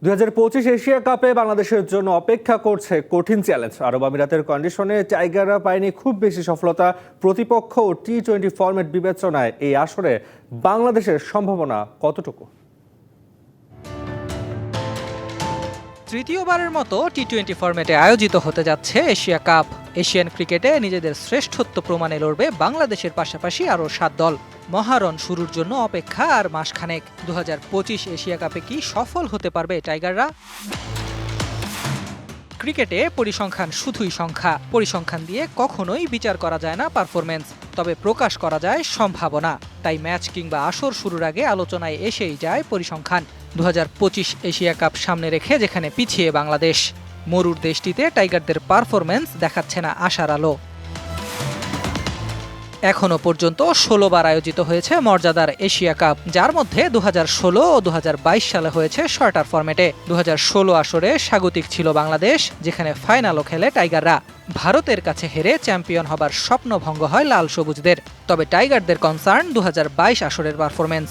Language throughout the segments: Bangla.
2025 এশিয়া কাপে বাংলাদেশের জন্য অপেক্ষা করছে কঠিন চ্যালেঞ্জ। আরব আমিরাতের কন্ডিশনে টাইগাররা পায়নি খুব বেশি সফলতা। প্রতিপক্ষ টি-20 ফরম্যাট বিবেচনায় এই আসরে বাংলাদেশের সম্ভাবনা কতটুকু? তৃতীয়বারের মতো টি-20 ফরম্যাটে আয়োজিত হতে যাচ্ছে এশিয়া কাপ। এশিয়ান ক্রিকেটে নিজেদের শ্রেষ্ঠত্ব প্রমাণে লড়বে বাংলাদেশের পাশাপাশি আরও 7 দল। মহারণ শুরুর জন্য অপেক্ষা আর মাসখানেক। 2025 এশিয়া কাপে কি সফল হতে পারবে টাইগাররা? ক্রিকেটে পরিসংখ্যান শুধুই সংখ্যা। পরিসংখ্যান দিয়ে কখনোই বিচার করা যায় না পারফরমেন্স, তবে প্রকাশ করা যায় সম্ভাবনা। তাই ম্যাচ কিংবা আসর শুরুর আগে আলোচনায় এসেই যায় পরিসংখ্যান। 2025 এশিয়া কাপ সামনে রেখে যেখানে পিছিয়ে বাংলাদেশ, মরুর দেশটিতে টাইগারদের পারফরমেন্স দেখাচ্ছে না আশার আলো। এখনো পর্যন্ত 16 বার আয়োজিত হয়েছে মর্যাদার এশিয়া কাপ, যার মধ্যে 2016 ও 2022 সালে হয়েছে শর্টার ফরম্যাটে। 2016 আসরে স্বাগতিক ছিল বাংলাদেশ, যেখানে ফাইনালও খেলে টাইগাররা। ভারতের কাছে হেরে চ্যাম্পিয়ন হবার স্বপ্নভঙ্গ হয় লাল সবুজদের। তবে টাইগারদের কনসার্ন 2022 আসরের performance.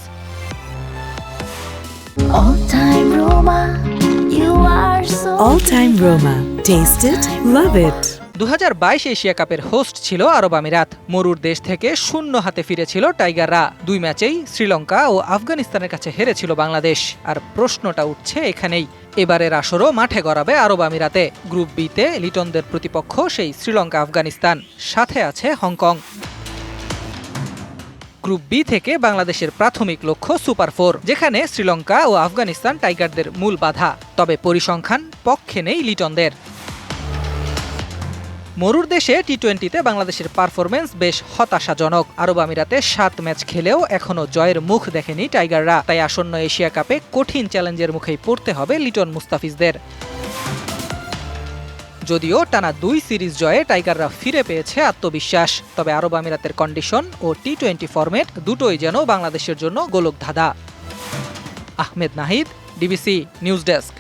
All time Roma. Taste it, love it. 2022 Asia কাপের হোস্ট ছিল আরব আমিরাত। মরুর দেশ থেকে শূন্য হাতে ফিরেছিল টাইগাররা। 2 ম্যাচেই শ্রীলঙ্কা ও আফগানিস্তানের কাছে হেরেছিল বাংলাদেশ। আর প্রশ্নটা উঠছে এখানেই, এবারের আসরও মাঠে গড়াবে আরব আমিরাতে। গ্রুপ বিতে লিটনদের প্রতিপক্ষ সেই শ্রীলঙ্কা আফগানিস্তান, সাথে আছে হংকং। গ্রুপ বি থেকে বাংলাদেশের প্রাথমিক লক্ষ্য সুপার 4, যেখানে শ্রীলঙ্কা ও আফগানিস্তান টাইগারদের মূল বাধা। তবে পরিসংখ্যান পক্ষে নেই লিটনদের। মরুর দেশে টি-20তে বাংলাদেশের পারফরমেন্স বেশ হতাশাজনক। আরব আমিরাতে 7 ম্যাচ খেলেও এখনো জয়ের মুখ দেখেনি টাইগাররা। তাই আসন্ন এশিয়া কাপে কঠিন চ্যালেঞ্জের মুখেই পড়তে হবে লিটন মুস্তাফিজদের। যদিও টানা 2 সিরিজ জয়ে টাইগাররা ফিরে পেয়েছে আত্মবিশ্বাস, তবে আরব আমিরাতের কন্ডিশন ও টি-20 ফরম্যাট দুটোই যেন বাংলাদেশের জন্য গোলকধাঁধা। Ahmed Nahid, DBC news desk.